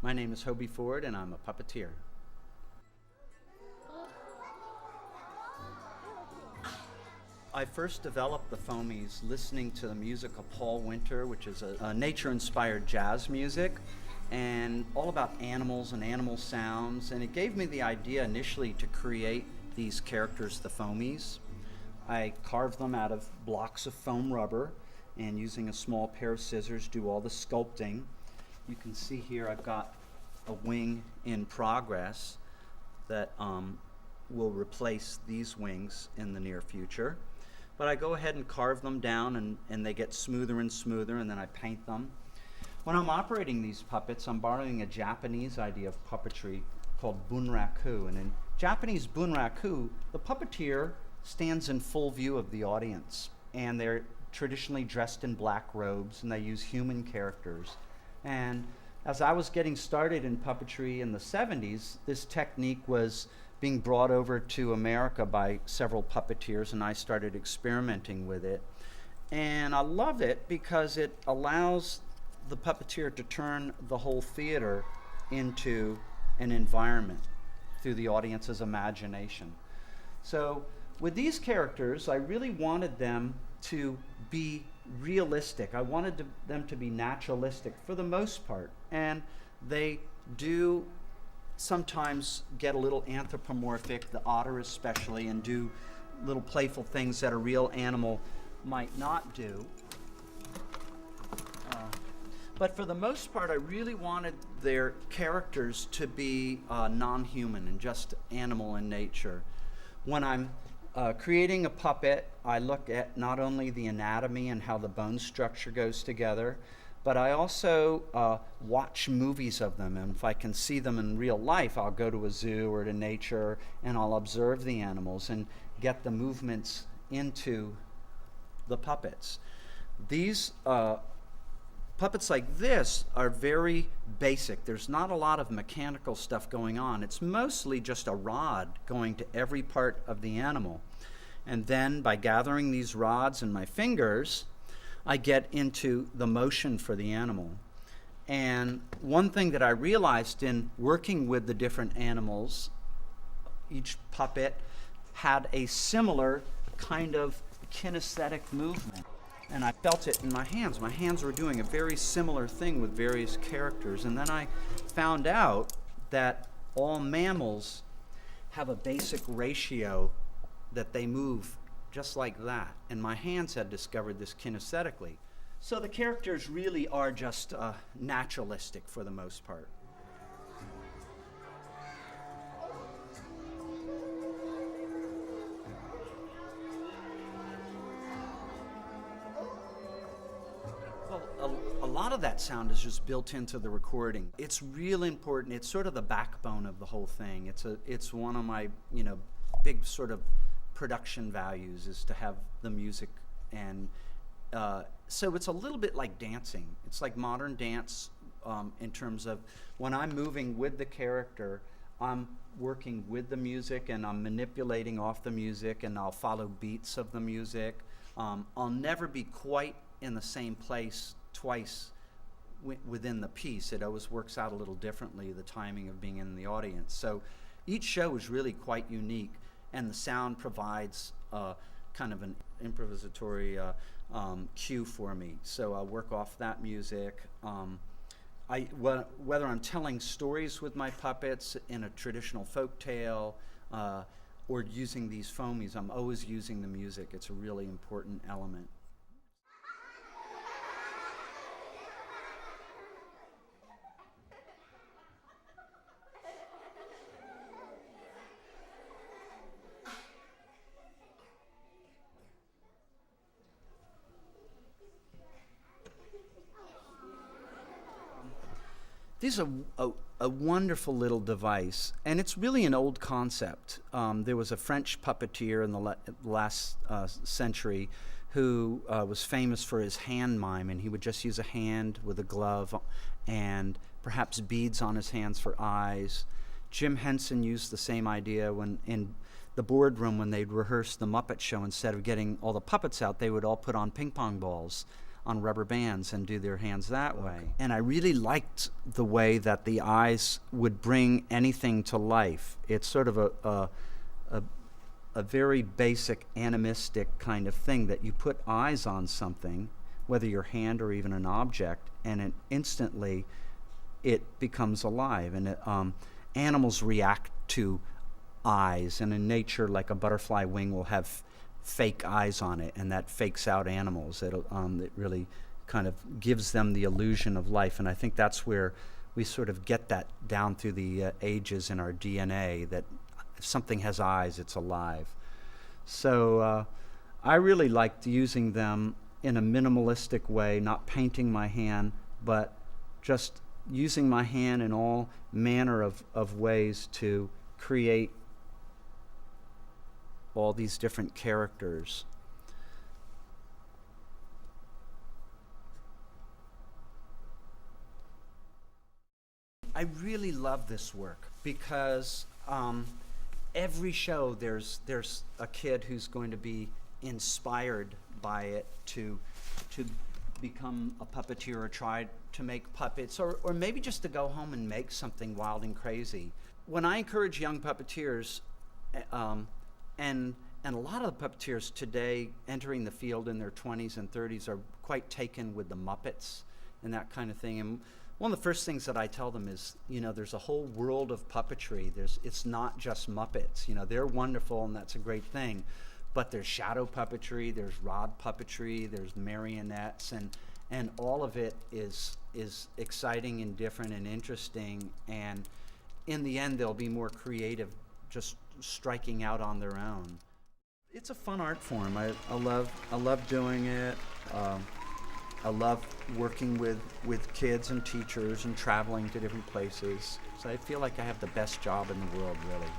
My name is Hobey Ford, and I'm a puppeteer. I first developed the Foamies listening to the music of Paul Winter, which is a nature-inspired jazz music, and all about animals and animal sounds. And it gave me the idea initially to create these characters, the Foamies. I carved them out of blocks of foam rubber, and using a small pair of scissors, do all the sculpting. You can see here I've got a wing in progress that will replace these wings in the near future. But I go ahead and carve them down, and they get smoother and smoother, and then I paint them. When I'm operating these puppets, I'm borrowing a Japanese idea of puppetry called bunraku. And in Japanese bunraku, the puppeteer stands in full view of the audience, and they're traditionally dressed in black robes, and they use human characters. And as I was getting started in puppetry in the 70s, this technique was being brought over to America by several puppeteers, and I started experimenting with it. And I love it because it allows the puppeteer to turn the whole theater into an environment through the audience's imagination. So with these characters, I really wanted them to be realistic. I wanted them to be naturalistic for the most part. And they do sometimes get a little anthropomorphic, the otter especially, and do little playful things that a real animal might not do. But for the most part, I really wanted their characters to be non-human and just animal in nature. When I'm creating a puppet, I look at not only the anatomy and how the bone structure goes together, but I also watch movies of them, and if I can see them in real life, I'll go to a zoo or to nature, and I'll observe the animals and get the movements into the puppets. These puppets like this are very basic. There's not a lot of mechanical stuff going on. It's mostly just a rod going to every part of the animal. And then by gathering these rods in my fingers, I get into the motion for the animal. And one thing that I realized in working with the different animals, each puppet had a similar kind of kinesthetic movement. And I felt it in my hands. My hands were doing a very similar thing with various characters. And then I found out that all mammals have a basic ratio that they move just like that. And my hands had discovered this kinesthetically. So the characters really are just naturalistic for the most part. Well, a lot of that sound is just built into the recording. It's real important. It's sort of the backbone of the whole thing. It's one of my, big sort of production values is to have the music, and so it's a little bit like dancing. It's like modern dance in terms of when I'm moving with the character, I'm working with the music and I'm manipulating off the music, and I'll follow beats of the music. I'll never be quite in the same place twice within the piece. It always works out a little differently, the timing of being in the audience. So each show is really quite unique, and the sound provides kind of an improvisatory cue for me. So I'll work off that music. Whether I'm telling stories with my puppets in a traditional folk tale or using these Foamies, I'm always using the music. It's a really important element. This is a wonderful little device, and it's really an old concept. There was a French puppeteer in the last century who was famous for his hand mime, and he would just use a hand with a glove and perhaps beads on his hands for eyes. Jim Henson used the same idea when in the boardroom when they'd rehearse the Muppet Show. Instead of getting all the puppets out, they would all put on ping pong balls on rubber bands and do their hands that way. And I really liked the way that the eyes would bring anything to life. It's sort of a very basic animistic kind of thing, that you put eyes on something, whether your hand or even an object, and instantly it becomes alive. And animals react to eyes, and in nature, like a butterfly wing will have fake eyes on it, and that fakes out animals. It really kind of gives them the illusion of life, and I think that's where we sort of get that down through the ages in our DNA, that if something has eyes, it's alive. So I really liked using them in a minimalistic way, not painting my hand, but just using my hand in all manner of ways to create all these different characters. I really love this work because every show there's a kid who's going to be inspired by it to become a puppeteer or try to make puppets, or maybe just to go home and make something wild and crazy. When I encourage young puppeteers, and a lot of the puppeteers today entering the field in their 20s and 30s are quite taken with the Muppets and that kind of thing. And one of the first things that I tell them is, there's a whole world of puppetry. It's not just Muppets. They're wonderful, and that's a great thing. But there's shadow puppetry, there's rod puppetry, there's marionettes, and all of it is exciting and different and interesting. And in the end, they'll be more creative, just striking out on their own. It's a fun art form. I love doing it. I love working with kids and teachers and traveling to different places. So I feel like I have the best job in the world, really.